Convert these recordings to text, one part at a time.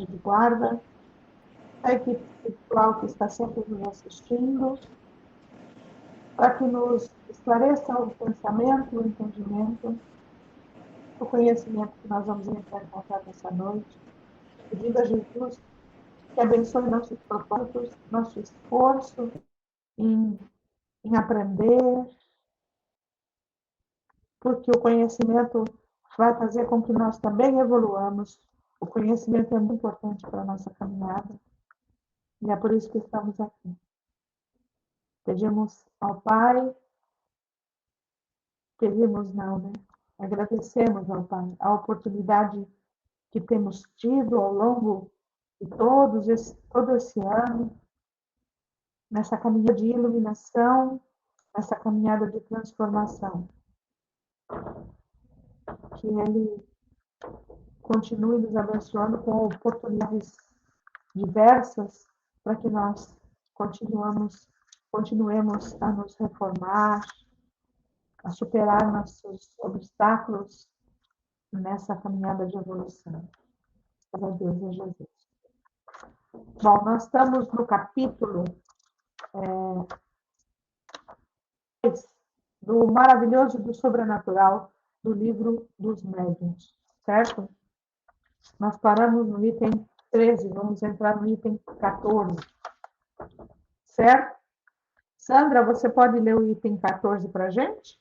anjo de guarda, a equipe espiritual que está sempre nos assistindo, para que nos esclareça o pensamento, o entendimento, o conhecimento que nós vamos entrar em contato essa noite, pedindo a Jesus que abençoe nossos propósitos, nosso esforço em aprender, porque o conhecimento vai fazer com que nós também evoluamos. O conhecimento é muito importante para a nossa caminhada, e é por isso que estamos aqui. Pedimos ao Pai, agradecemos ao Pai a oportunidade que temos tido ao longo de todo esse ano, nessa caminhada de iluminação, nessa caminhada de transformação. Que Ele continue nos abençoando com oportunidades diversas para que nós continuemos a nos reformar, a superar nossos obstáculos nessa caminhada de evolução. Graças a Deus e a Jesus. Bom, nós estamos no capítulo do maravilhoso e do sobrenatural do livro dos médiuns, certo? Nós paramos no item 13, vamos entrar no item 14, certo? Sandra, você pode ler o item 14 para a gente?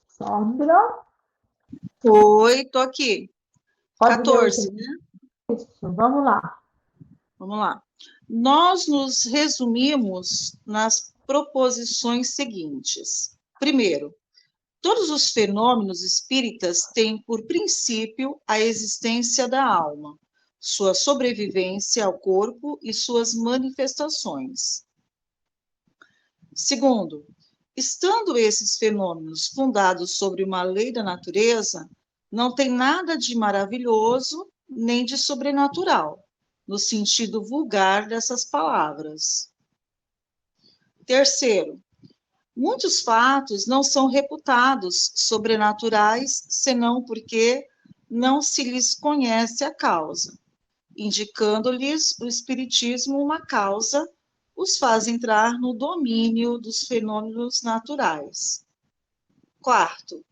Sandra? Oi, tô aqui. Pode 14, né? Isso, vamos lá. Vamos lá. Nós nos resumimos nas proposições seguintes. Primeiro, todos os fenômenos espíritas têm por princípio a existência da alma, sua sobrevivência ao corpo e suas manifestações. Segundo, estando esses fenômenos fundados sobre uma lei da natureza, não tem nada de maravilhoso nem de sobrenatural, no sentido vulgar dessas palavras. Terceiro, muitos fatos não são reputados sobrenaturais, senão porque não se lhes conhece a causa. Indicando-lhes o Espiritismo uma causa, os faz entrar no domínio dos fenômenos naturais. Quarto,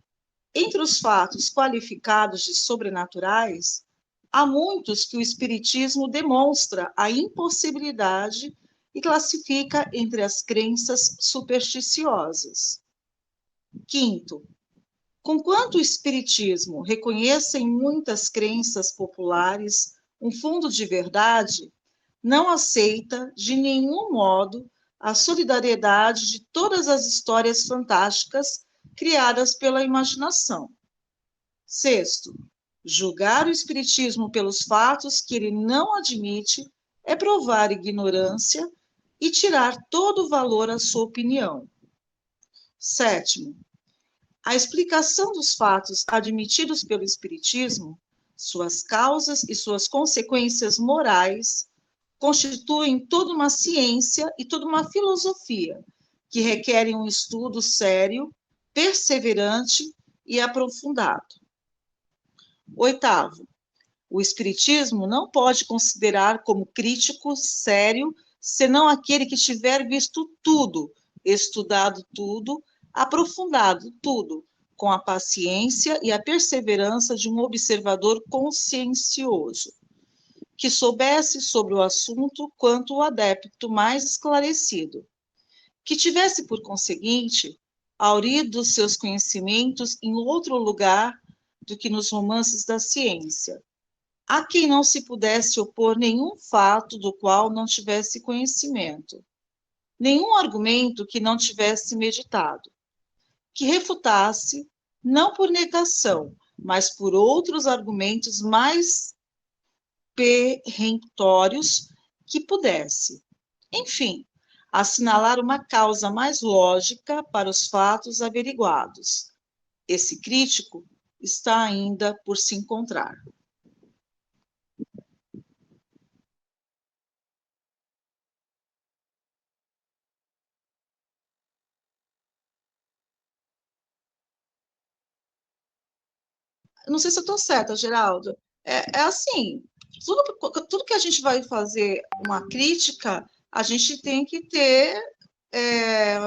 entre os fatos qualificados de sobrenaturais, há muitos que o Espiritismo demonstra a impossibilidade e classifica entre as crenças supersticiosas. Quinto, conquanto o Espiritismo reconheça em muitas crenças populares um fundo de verdade, não aceita de nenhum modo a solidariedade de todas as histórias fantásticas criadas pela imaginação. Sexto, julgar o Espiritismo pelos fatos que ele não admite é provar ignorância e tirar todo o valor à sua opinião. Sétimo, a explicação dos fatos admitidos pelo Espiritismo, suas causas e suas consequências morais, constituem toda uma ciência e toda uma filosofia que requerem um estudo sério, perseverante e aprofundado. Oitavo, o Espiritismo não pode considerar como crítico sério senão aquele que tiver visto tudo, estudado tudo, aprofundado tudo, com a paciência e a perseverança de um observador consciencioso, que soubesse sobre o assunto quanto o adepto mais esclarecido, que tivesse, por conseguinte, aurido seus conhecimentos em outro lugar do que nos romances da ciência, a quem não se pudesse opor nenhum fato do qual não tivesse conhecimento, nenhum argumento que não tivesse meditado, que refutasse, não por negação, mas por outros argumentos mais peremptórios que pudesse. Enfim, assinalar uma causa mais lógica para os fatos averiguados. Esse crítico está ainda por se encontrar. não sei se eu estou certa, Geraldo, é assim, tudo que a gente vai fazer uma crítica, a gente tem que ter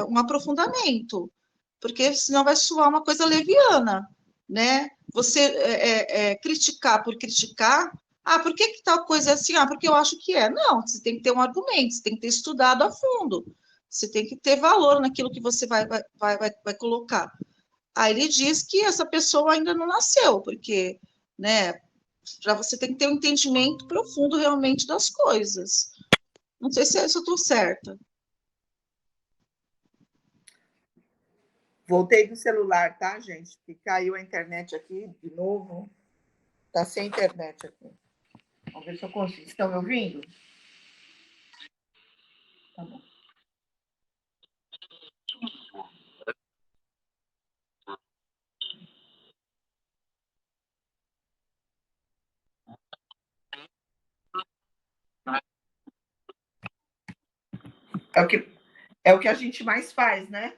um aprofundamento, porque senão vai soar uma coisa leviana, né? Você criticar por criticar, por que tal coisa é assim? Porque eu acho que é. Não, você tem que ter um argumento, você tem que ter estudado a fundo, você tem que ter valor naquilo que você vai colocar. Aí ele diz que essa pessoa ainda não nasceu, porque, né, para você tem que ter um entendimento profundo realmente das coisas. Não sei se eu estou certa. Voltei do celular, tá, gente? Que caiu a internet aqui de novo. Tá sem internet aqui. Vamos ver se eu consigo. Estão me ouvindo? Tá bom. É o que a gente mais faz, né?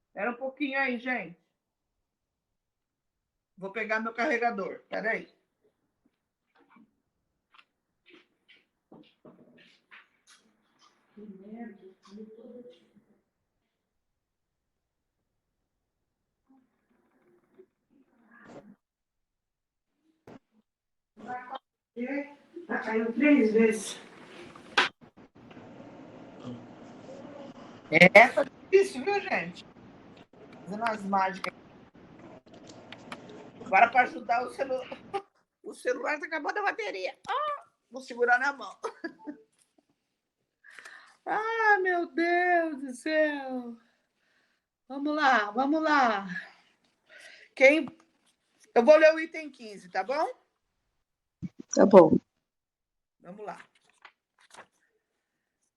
Espera um pouquinho aí, gente. Vou pegar meu carregador. Espera aí. Tá caindo 3 vezes. Tá difícil, viu, gente? Fazendo umas mágicas. Agora, para ajudar o celular. O celular tá acabando a bateria. Vou segurar na mão. Meu Deus do céu. Vamos lá, vamos lá. Eu vou ler o item 15, tá bom? Tá bom. Vamos lá.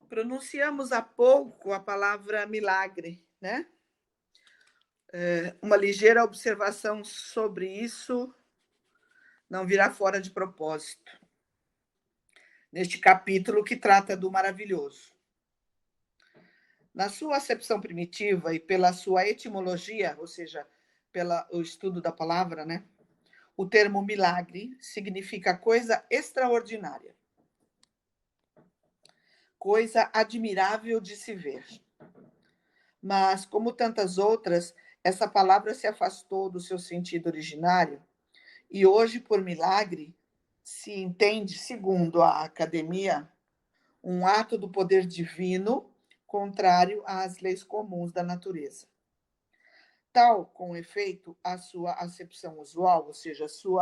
Pronunciamos há pouco a palavra milagre, né? Uma ligeira observação sobre isso não virá fora de propósito. Neste capítulo que trata do maravilhoso. Na sua acepção primitiva e pela sua etimologia, ou seja, pelo estudo da palavra, né? O termo milagre significa coisa extraordinária, coisa admirável de se ver. Mas, como tantas outras, essa palavra se afastou do seu sentido originário e hoje, por milagre, se entende, segundo a academia, um ato do poder divino contrário às leis comuns da natureza. Tal, com efeito, a sua acepção usual, ou seja, seu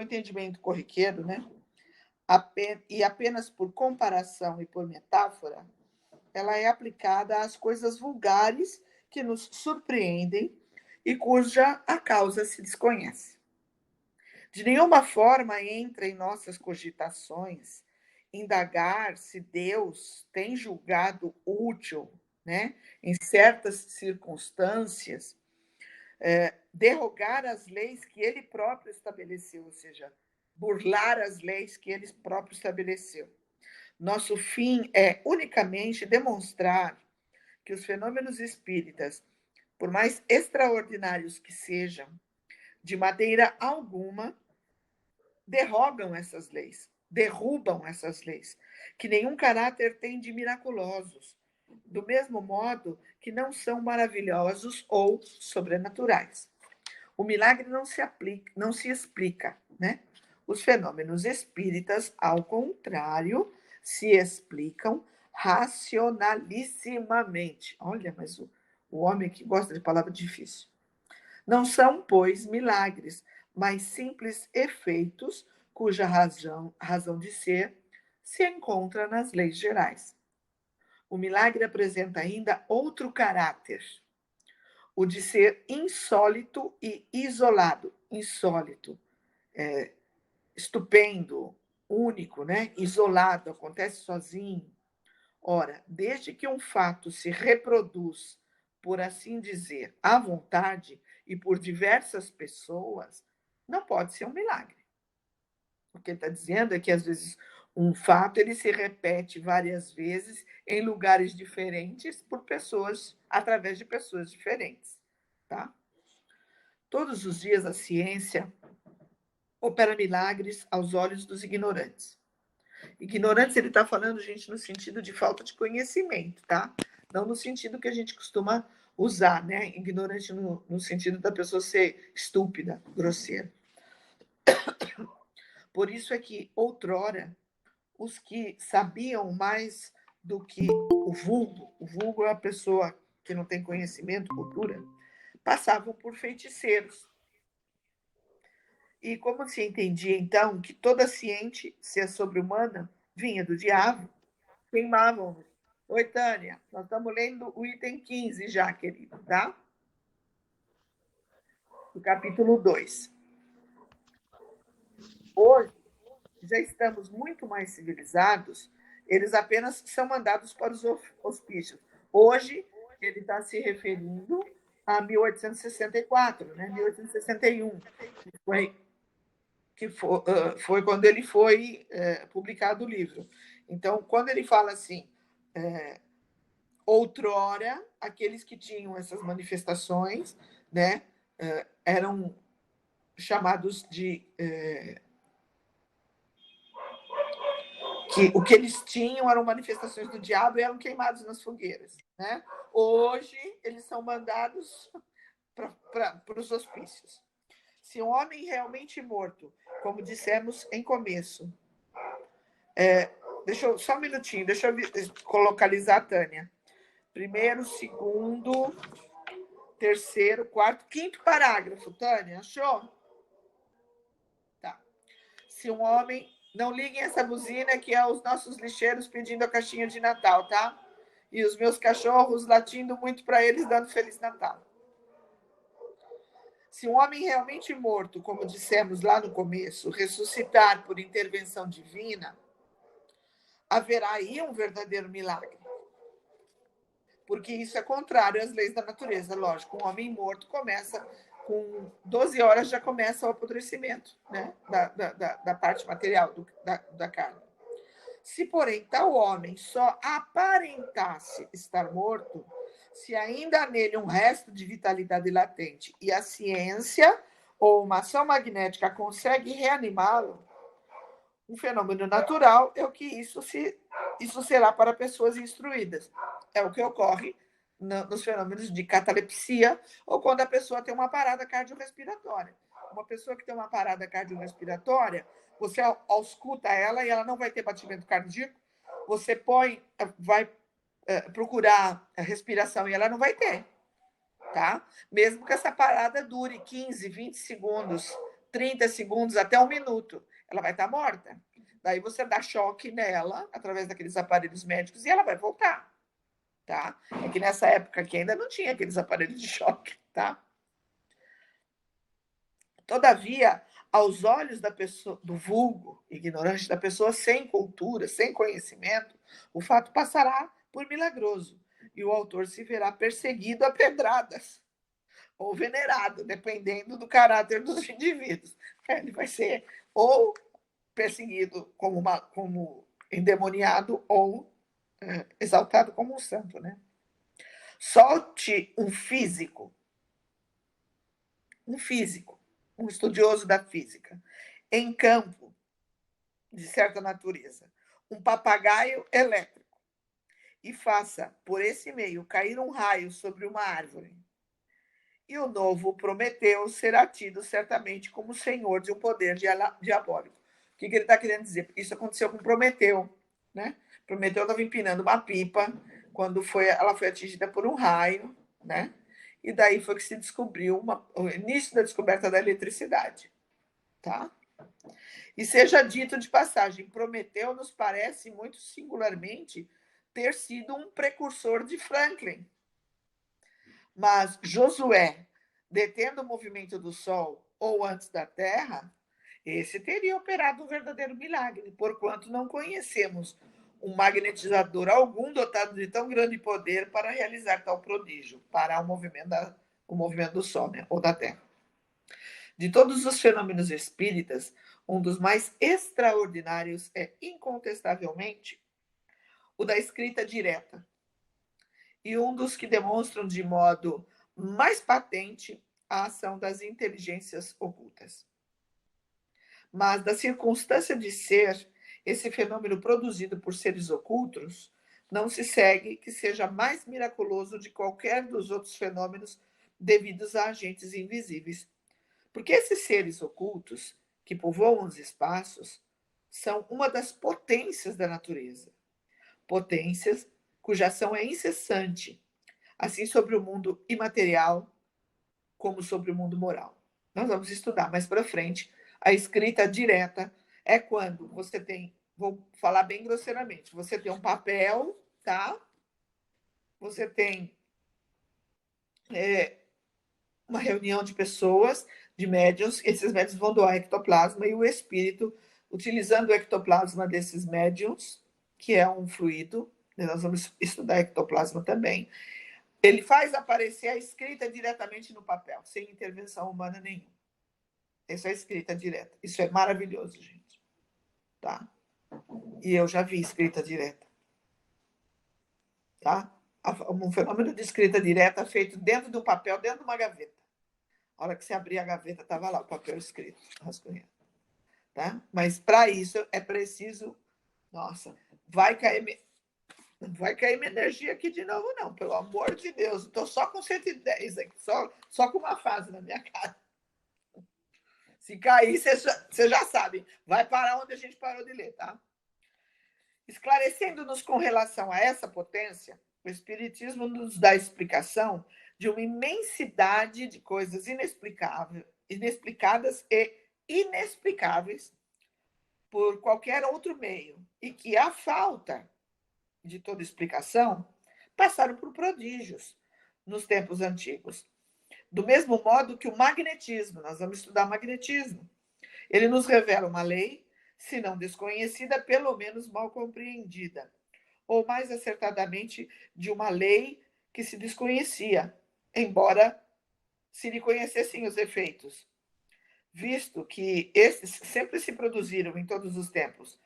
entendimento corriqueiro, né? E apenas por comparação e por metáfora, ela é aplicada às coisas vulgares que nos surpreendem e cuja a causa se desconhece. De nenhuma forma entra em nossas cogitações indagar se Deus tem julgado útil, né, em certas circunstâncias, derrogar as leis que ele próprio estabeleceu, ou seja, burlar as leis que ele próprio estabeleceu. Nosso fim é unicamente demonstrar que os fenômenos espíritas, por mais extraordinários que sejam, de maneira alguma derrogam essas leis, derrubam essas leis, que nenhum caráter tem de miraculosos, do mesmo modo que não são maravilhosos ou sobrenaturais. O milagre não se explica, né? Os fenômenos espíritas, ao contrário, se explicam racionalissimamente. Olha, mas o homem que gosta de palavra difícil. Não são, pois, milagres, mas simples efeitos cuja razão de ser se encontra nas leis gerais. O milagre apresenta ainda outro caráter, o de ser insólito e isolado. Insólito, estupendo, único, né? Isolado, acontece sozinho. Ora, desde que um fato se reproduz, por assim dizer, à vontade e por diversas pessoas, não pode ser um milagre. O que ele está dizendo é que, às vezes, um fato ele se repete várias vezes em lugares diferentes por pessoas, através de pessoas diferentes, tá? Todos os dias a ciência opera milagres aos olhos dos ignorantes. Ignorantes, ele está falando, gente, no sentido de falta de conhecimento, tá? Não no sentido que a gente costuma usar, né? Ignorante no sentido da pessoa ser estúpida, grosseira. Por isso é que, outrora, os que sabiam mais do que o vulgo é a pessoa que não tem conhecimento, cultura, passavam por feiticeiros. E como se entendia, então, que toda ciência sobre-humana vinha do diabo, queimavam-nos. Oi, Tânia, nós estamos lendo o item 15 já, querido, tá? Do capítulo 2. Hoje, já estamos muito mais civilizados, eles apenas são mandados para os hospícios. Hoje, ele está se referindo a 1864, né? 1861, que foi quando ele foi publicado o livro. Então, quando ele fala assim, outrora, aqueles que tinham essas manifestações, né, eram chamados de... que o que eles tinham eram manifestações do diabo e eram queimados nas fogueiras, né? Hoje, eles são mandados para os hospícios. Se um homem realmente morto, como dissemos em começo, só um minutinho, deixa eu localizar a Tânia. Primeiro, segundo, terceiro, quarto, quinto parágrafo, Tânia, achou? Tá. Se um homem... Não liguem essa buzina, que é os nossos lixeiros pedindo a caixinha de Natal, tá? E os meus cachorros latindo muito para eles, dando Feliz Natal. Se um homem realmente morto, como dissemos lá no começo, ressuscitar por intervenção divina, haverá aí um verdadeiro milagre. Porque isso é contrário às leis da natureza. Lógico, um homem morto começa... com 12 horas já começa o apodrecimento, né? da parte material da carne. Se, porém, tal homem só aparentasse estar morto, se ainda há nele um resto de vitalidade latente e a ciência ou uma ação magnética consegue reanimá-lo, um fenômeno natural é o que isso será para pessoas instruídas. É o que ocorre nos fenômenos de catalepsia, ou quando a pessoa tem uma parada cardiorrespiratória. Uma pessoa que tem uma parada cardiorrespiratória, você ausculta ela e ela não vai ter batimento cardíaco, você vai procurar a respiração e ela não vai ter, tá? Mesmo que essa parada dure 15, 20 segundos, 30 segundos, até 1 minuto, ela vai estar morta. Daí você dá choque nela, através daqueles aparelhos médicos, e ela vai voltar. Tá? É que nessa época aqui ainda não tinha aqueles aparelhos de choque, tá? Todavia, aos olhos da pessoa, do vulgo ignorante, da pessoa sem cultura, sem conhecimento, o fato passará por milagroso e o autor se verá perseguido a pedradas ou venerado, dependendo do caráter dos indivíduos. Ele vai ser ou perseguido como endemoniado ou exaltado como um santo, né? Solte um físico, um estudioso da física, em campo de certa natureza, um papagaio elétrico, e faça, por esse meio, cair um raio sobre uma árvore. E o novo Prometeu será tido certamente como senhor de um poder diabólico. O que ele está querendo dizer? Isso aconteceu com Prometeu, né? Prometeu estava empinando uma pipa quando ela foi atingida por um raio, né? E daí foi que se descobriu o início da descoberta da eletricidade, tá? E seja dito de passagem, Prometeu nos parece muito singularmente ter sido um precursor de Franklin. Mas Josué, detendo o movimento do Sol ou antes da Terra, esse teria operado um verdadeiro milagre, porquanto não conhecemos um magnetizador algum dotado de tão grande poder para realizar tal prodígio, parar o movimento do Sol, né, ou da Terra. De todos os fenômenos espíritas, um dos mais extraordinários é, incontestavelmente, o da escrita direta, e um dos que demonstram de modo mais patente a ação das inteligências ocultas. Mas da circunstância de ser esse fenômeno produzido por seres ocultos, não se segue que seja mais miraculoso de qualquer dos outros fenômenos devidos a agentes invisíveis. Porque esses seres ocultos, que povoam os espaços, são uma das potências da natureza. Potências cuja ação é incessante, assim sobre o mundo imaterial, como sobre o mundo moral. Nós vamos estudar mais para frente. A escrita direta é quando você tem, vou falar bem grosseiramente, você tem um papel, tá? Você tem uma reunião de pessoas, de médiuns, esses médiuns vão doar ectoplasma e o espírito, utilizando o ectoplasma desses médiuns, que é um fluido, nós vamos estudar ectoplasma também, ele faz aparecer a escrita diretamente no papel, sem intervenção humana nenhuma. Essa é a escrita direta. Isso é maravilhoso, gente. Tá? E eu já vi escrita direta. Tá? Um fenômeno de escrita direta feito dentro de um papel, dentro de uma gaveta. A hora que você abria a gaveta, estava lá o papel escrito, rascunhado. Tá? Mas para isso é preciso. Nossa, vai cair minha energia aqui de novo, não, pelo amor de Deus. Estou só com 110 aqui, só com uma fase na minha cara. Se cair, você já sabe, vai parar onde a gente parou de ler, tá? Esclarecendo-nos com relação a essa potência, o Espiritismo nos dá explicação de uma imensidade de coisas inexplicadas e inexplicáveis por qualquer outro meio, e que, à falta de toda explicação, passaram por prodígios nos tempos antigos. Do mesmo modo que o magnetismo, nós vamos estudar magnetismo, ele nos revela uma lei, se não desconhecida, pelo menos mal compreendida, ou mais acertadamente, de uma lei que se desconhecia, embora se lhe conhecessem os efeitos, visto que estes sempre se produziram em todos os tempos,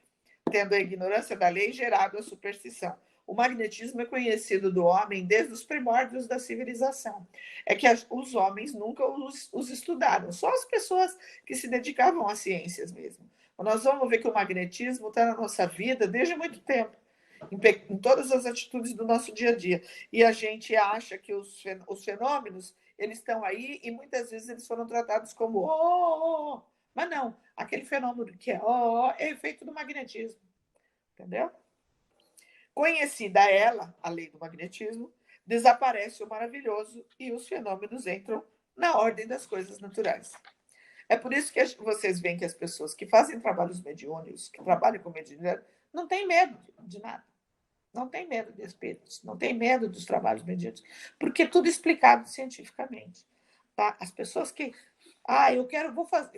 tendo a ignorância da lei gerado a superstição. O magnetismo é conhecido do homem desde os primórdios da civilização. É que os homens nunca os estudaram, só as pessoas que se dedicavam às ciências mesmo. Nós vamos ver que o magnetismo está na nossa vida desde muito tempo, em todas as atitudes do nosso dia a dia. E a gente acha que os fenômenos, eles estão aí e muitas vezes eles foram tratados como mas não, aquele fenômeno que é efeito do magnetismo. Entendeu? Conhecida ela, a lei do magnetismo, desaparece o maravilhoso e os fenômenos entram na ordem das coisas naturais. É por isso que vocês veem que as pessoas que fazem trabalhos mediúnicos, que trabalham com mediunidade, não têm medo de nada. Não tem medo de espíritos, não tem medo dos trabalhos mediúnicos, porque tudo é explicado cientificamente. Tá? As pessoas que eu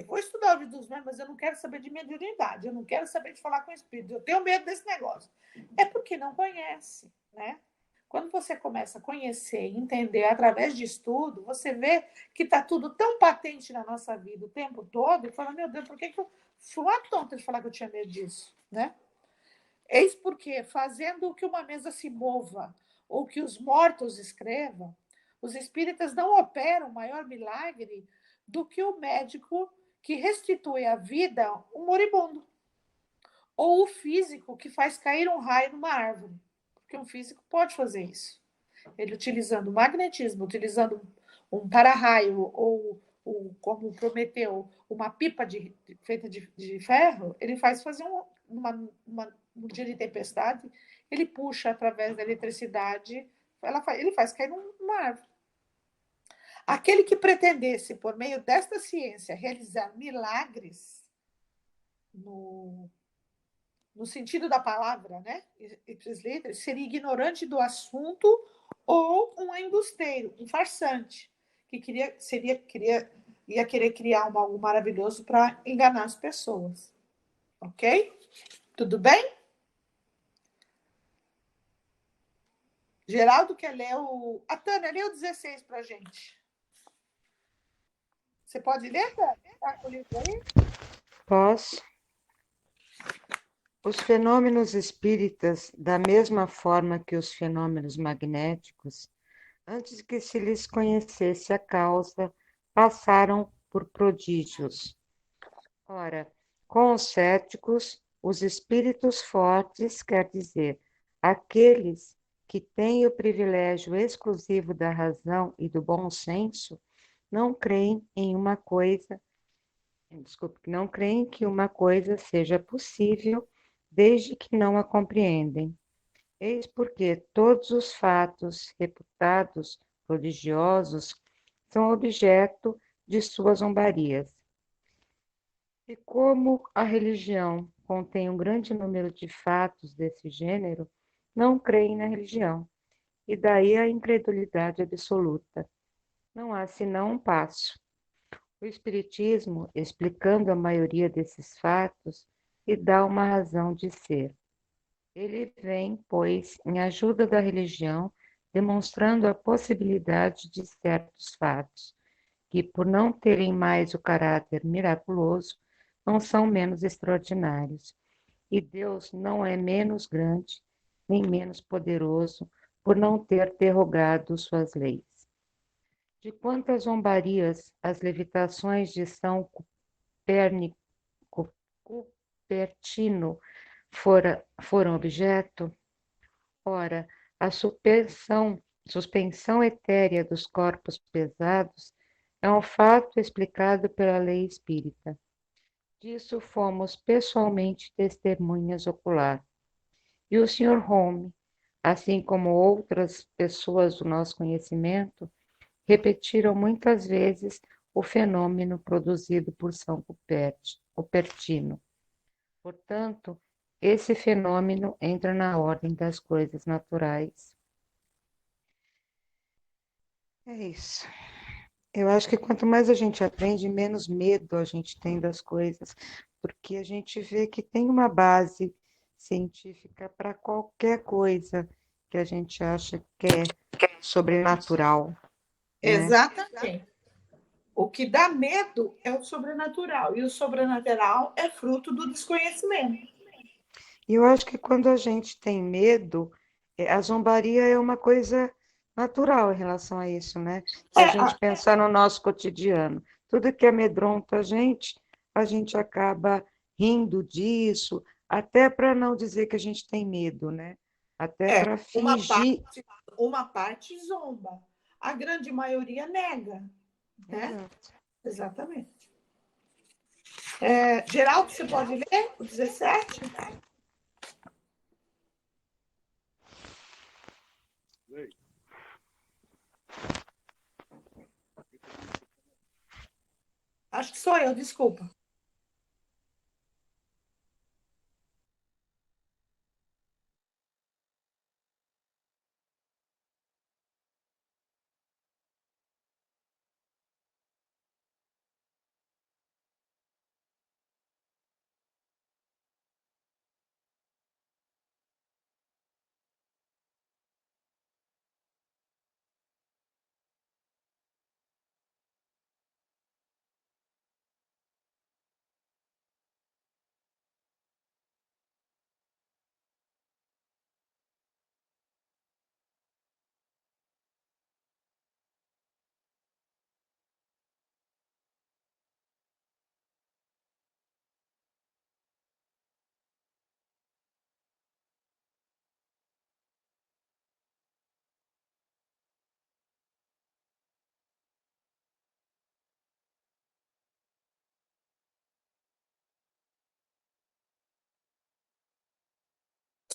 vou estudar o livro dos médiuns, mas eu não quero saber de mediunidade, eu não quero saber de falar com espíritos, eu tenho medo desse negócio. É porque não conhece, né? Quando você começa a conhecer e entender através de estudo, você vê que está tudo tão patente na nossa vida o tempo todo, e fala, meu Deus, por que eu fui uma tonta de falar que eu tinha medo disso, né? Eis porque, fazendo o que uma mesa se mova, ou que os mortos escrevam, os espíritas não operam maior milagre do que o médico que restitui à vida um moribundo, ou o físico que faz cair um raio numa árvore, porque um físico pode fazer isso. Ele utilizando magnetismo, utilizando um para-raio, ou como Prometeu, uma pipa feita de ferro, ele faz fazer um dia de tempestade, ele puxa através da eletricidade, ele faz cair numa árvore. Aquele que pretendesse, por meio desta ciência, realizar milagres no sentido da palavra, né? Seria ignorante do assunto ou um embusteiro, um farsante, que ia querer criar algo maravilhoso para enganar as pessoas. Ok? Tudo bem? Geraldo quer ler a Tânia, lê o 16 para a gente. Você pode ler, Tânia? Tá com o livro aí? Posso. Os fenômenos espíritas, da mesma forma que os fenômenos magnéticos, antes que se lhes conhecesse a causa, passaram por prodígios. Ora, com os céticos, os espíritos fortes, quer dizer, aqueles que têm o privilégio exclusivo da razão e do bom senso, não creem em uma coisa, desculpe, não creem que uma coisa seja possível desde que não a compreendem. Eis porque todos os fatos reputados prodigiosos são objeto de suas zombarias. E como a religião contém um grande número de fatos desse gênero, não creem na religião, e daí a incredulidade absoluta. Não há senão um passo. O Espiritismo, explicando a maioria desses fatos, lhe dá uma razão de ser. Ele vem, pois, em ajuda da religião, demonstrando a possibilidade de certos fatos, que, por não terem mais o caráter miraculoso, não são menos extraordinários. E Deus não é menos grande, nem menos poderoso, por não ter derrogado suas leis. De quantas zombarias as levitações de São Cupertino foram objeto? Ora, a suspensão etérea dos corpos pesados é um fato explicado pela lei espírita. Disso fomos pessoalmente testemunhas ocular. E o Sr. Home, assim como outras pessoas do nosso conhecimento, repetiram muitas vezes o fenômeno produzido por São Cupertino. Portanto, esse fenômeno entra na ordem das coisas naturais. É isso. Eu acho que quanto mais a gente aprende, menos medo a gente tem das coisas, porque a gente vê que tem uma base científica para qualquer coisa que a gente acha que é sobrenatural, né? Exatamente. O que dá medo é o sobrenatural, e o sobrenatural é fruto do desconhecimento. E eu acho que quando a gente tem medo, a zombaria é uma coisa natural em relação a isso, né? Se a gente pensar no nosso cotidiano, tudo que amedronta a gente acaba rindo disso, até para não dizer que a gente tem medo, né? Até para fingir. Uma parte zomba, a grande maioria nega, né? Exato. Exatamente. Geraldo, você pode ler o 17? Acho que sou eu, desculpa.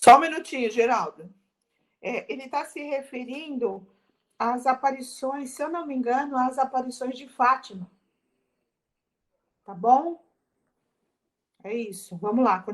Só um minutinho, Geraldo. Ele está se referindo às aparições, se eu não me engano, às aparições de Fátima. Tá bom? É isso. Vamos lá.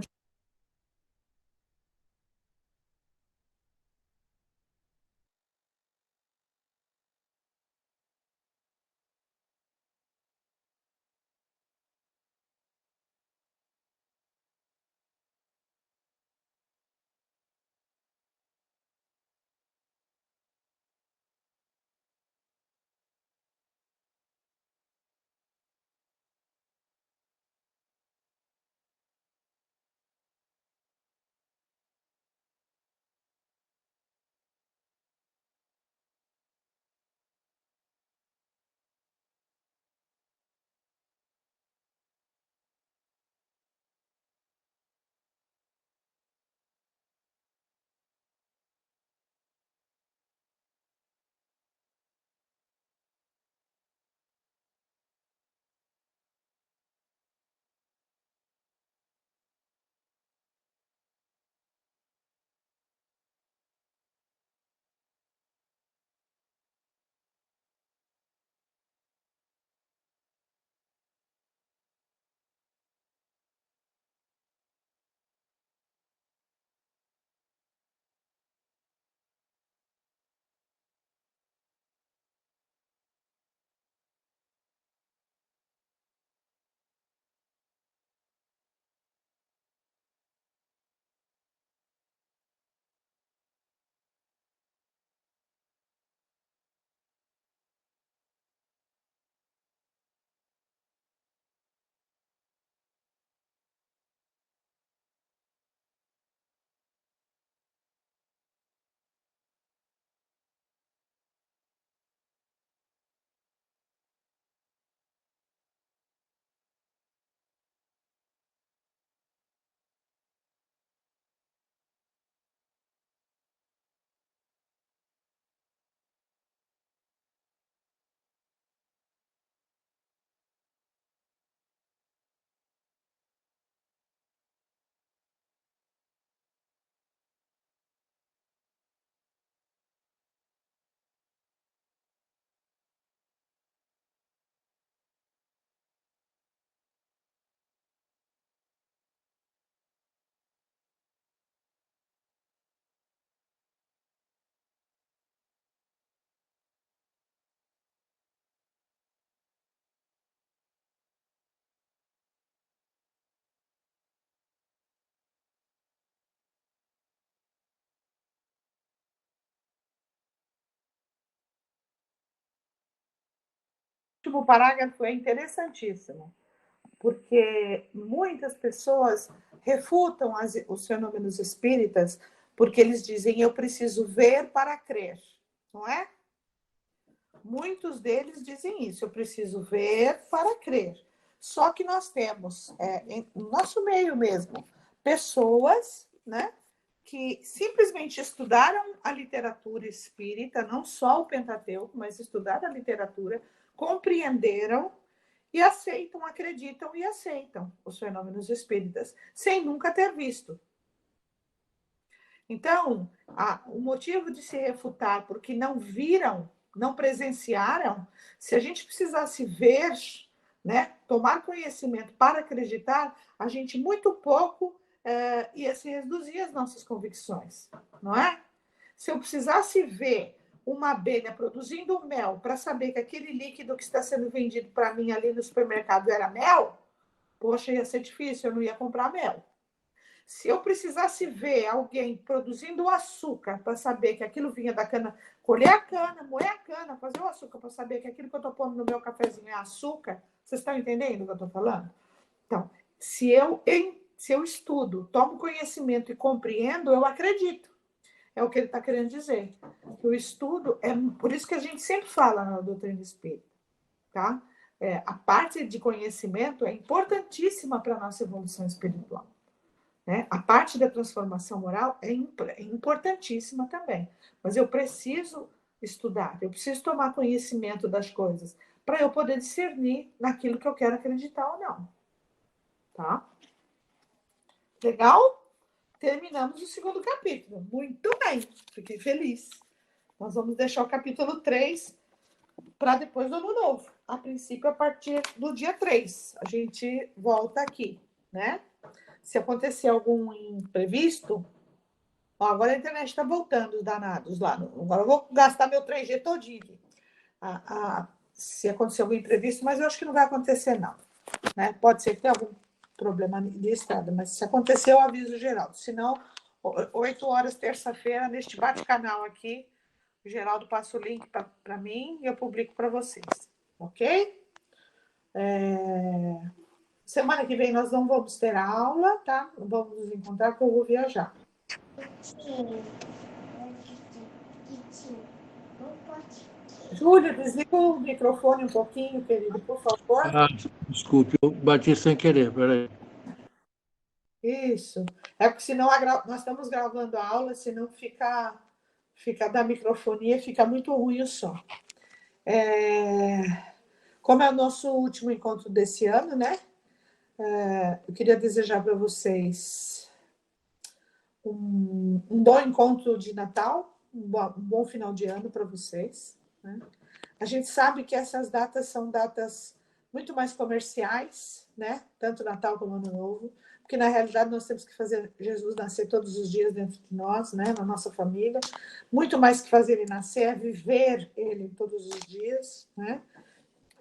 último parágrafo é interessantíssimo, porque muitas pessoas refutam os fenômenos espíritas porque eles dizem eu preciso ver para crer, não é? Muitos deles dizem isso, eu preciso ver para crer. Só que nós temos, no nosso meio mesmo, pessoas, né, que simplesmente estudaram a literatura espírita, não só o Pentateuco, mas estudaram a literatura, compreenderam e aceitam, acreditam e aceitam os fenômenos espíritas, sem nunca ter visto. Então, o motivo de se refutar porque não viram, não presenciaram, se a gente precisasse ver, né, tomar conhecimento para acreditar, a gente muito pouco ia se reduzir as nossas convicções, não é? Se eu precisasse ver uma abelha produzindo mel para saber que aquele líquido que está sendo vendido para mim ali no supermercado era mel, poxa, ia ser difícil, eu não ia comprar mel. Se eu precisasse ver alguém produzindo açúcar para saber que aquilo vinha da cana, colher a cana, moer a cana, fazer o açúcar para saber que aquilo que eu estou pondo no meu cafezinho é açúcar, vocês estão entendendo o que eu estou falando? Então, se eu estudo, tomo conhecimento e compreendo, eu acredito. É o que ele está querendo dizer. O estudo é por isso que a gente sempre fala na doutrina espírita, tá? A parte de conhecimento é importantíssima para a nossa evolução espiritual. Né? A parte da transformação moral é importantíssima também. Mas eu preciso estudar, eu preciso tomar conhecimento das coisas para eu poder discernir naquilo que eu quero acreditar ou não. Tá? Legal? Terminamos o segundo capítulo. Muito bem, fiquei feliz. Nós vamos deixar o capítulo 3 para depois do ano novo. A princípio, a partir do dia 3, a gente volta aqui, né? Se acontecer algum imprevisto, ó, agora a internet está voltando, os danados lá. Agora eu vou gastar meu 3G todinho aqui. Se acontecer algum imprevisto, mas eu acho que não vai acontecer, não. Né? Pode ser que tenha algum problema de estrada, mas se acontecer, eu aviso o Geraldo. Se não, 8 horas, terça-feira, neste bate-canal aqui, o Geraldo passa o link para mim e eu publico para vocês. Ok? Semana que vem nós não vamos ter aula, tá? Não vamos nos encontrar porque eu vou viajar. Júlio, desliga o microfone um pouquinho, querido, por favor. Desculpe, eu bati sem querer, peraí. Isso. É porque senão nós estamos gravando a aula, senão fica da microfonia, fica muito ruim o som. Como é o nosso último encontro desse ano, né? Eu queria desejar para vocês um bom encontro de Natal, um bom final de ano para vocês. Né? A gente sabe que essas datas são datas muito mais comerciais, né? Tanto Natal como Ano Novo, porque na realidade nós temos que fazer Jesus nascer todos os dias dentro de nós, né? Na nossa família. Muito mais que fazer ele nascer, é viver ele todos os dias, né?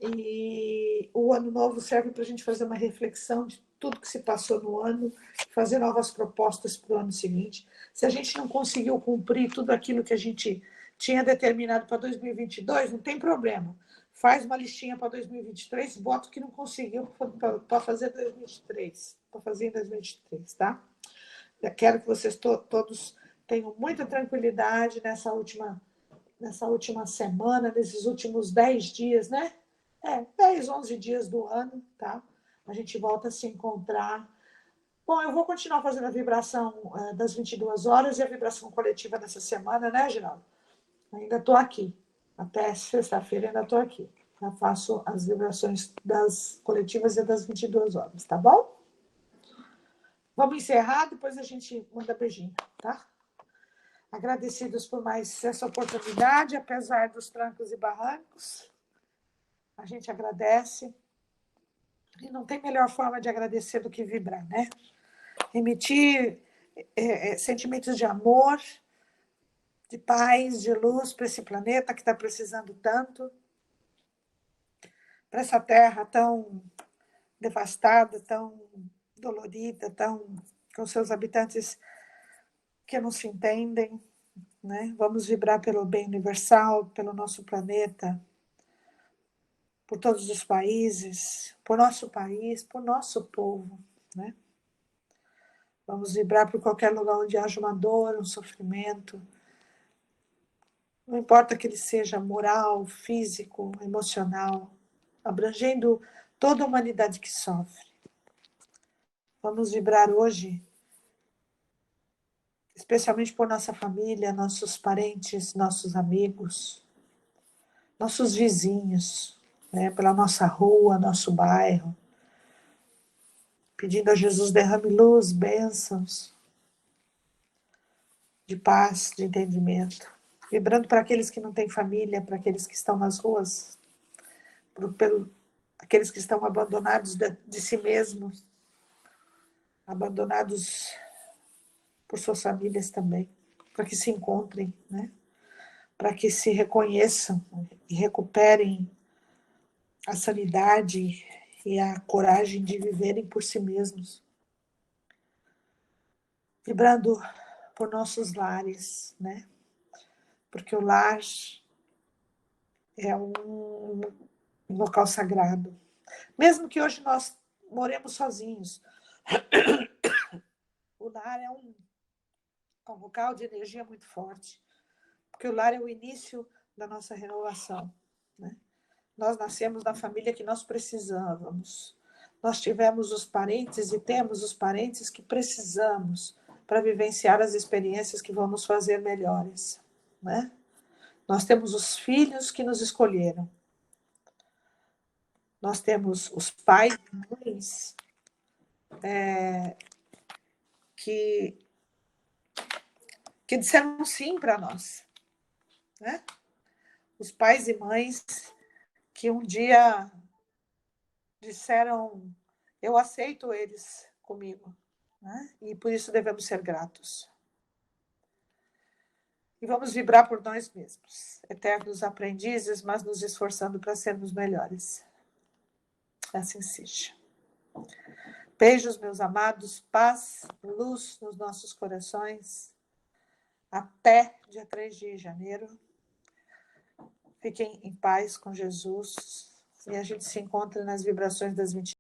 E o Ano Novo serve para a gente fazer uma reflexão de tudo que se passou no ano, fazer novas propostas para o ano seguinte. Se a gente não conseguiu cumprir tudo aquilo que a gente tinha determinado para 2022, não tem problema. Faz uma listinha para 2023, bota o que não conseguiu para fazer 2023, para fazer em 2023, tá? Eu quero que vocês todos tenham muita tranquilidade nessa última semana, nesses últimos 10 dias, né? 10, 11 dias do ano, tá? A gente volta a se encontrar. Bom, eu vou continuar fazendo a vibração das 22 horas e a vibração coletiva dessa semana, né, Geraldo? Ainda estou aqui. Até sexta-feira ainda estou aqui. Já faço as vibrações das coletivas e das 22 horas, tá bom? Vamos encerrar, depois a gente manda beijinho, tá? Agradecidos por mais essa oportunidade, apesar dos trancos e barrancos. A gente agradece. E não tem melhor forma de agradecer do que vibrar, né? Emitir sentimentos de amor, de paz, de luz para esse planeta que está precisando tanto, para essa terra tão devastada, tão dolorida, com seus habitantes que não se entendem, né? Vamos vibrar pelo bem universal, pelo nosso planeta, por todos os países, por nosso país, por nosso povo, né? Vamos vibrar por qualquer lugar onde haja uma dor, um sofrimento. Não importa que ele seja moral, físico, emocional, abrangendo toda a humanidade que sofre. Vamos vibrar hoje, especialmente por nossa família, nossos parentes, nossos amigos, nossos vizinhos, né? Pela nossa rua, nosso bairro, pedindo a Jesus derrame luz, bênçãos, de paz, de entendimento. Vibrando para aqueles que não têm família, para aqueles que estão nas ruas, aqueles que estão abandonados de si mesmos, abandonados por suas famílias também, para que se encontrem, né? Para que se reconheçam e recuperem a sanidade e a coragem de viverem por si mesmos. Vibrando por nossos lares, né? Porque o lar é um local sagrado. Mesmo que hoje nós moremos sozinhos, o lar é um local de energia muito forte, porque o lar é o início da nossa renovação, né? Nós nascemos na família que nós precisávamos. Nós tivemos os parentes e temos os parentes que precisamos para vivenciar as experiências que vão nos fazer melhores, né? Nós temos os filhos que nos escolheram. Nós temos os pais e mães que disseram sim para nós, né? Os pais e mães que um dia disseram, eu aceito eles comigo, né? E por isso devemos ser gratos. E vamos vibrar por nós mesmos, eternos aprendizes, mas nos esforçando para sermos melhores. Assim seja. Beijos, meus amados, paz, luz nos nossos corações. Até dia 3 de janeiro. Fiquem em paz com Jesus. E a gente se encontra nas vibrações das 20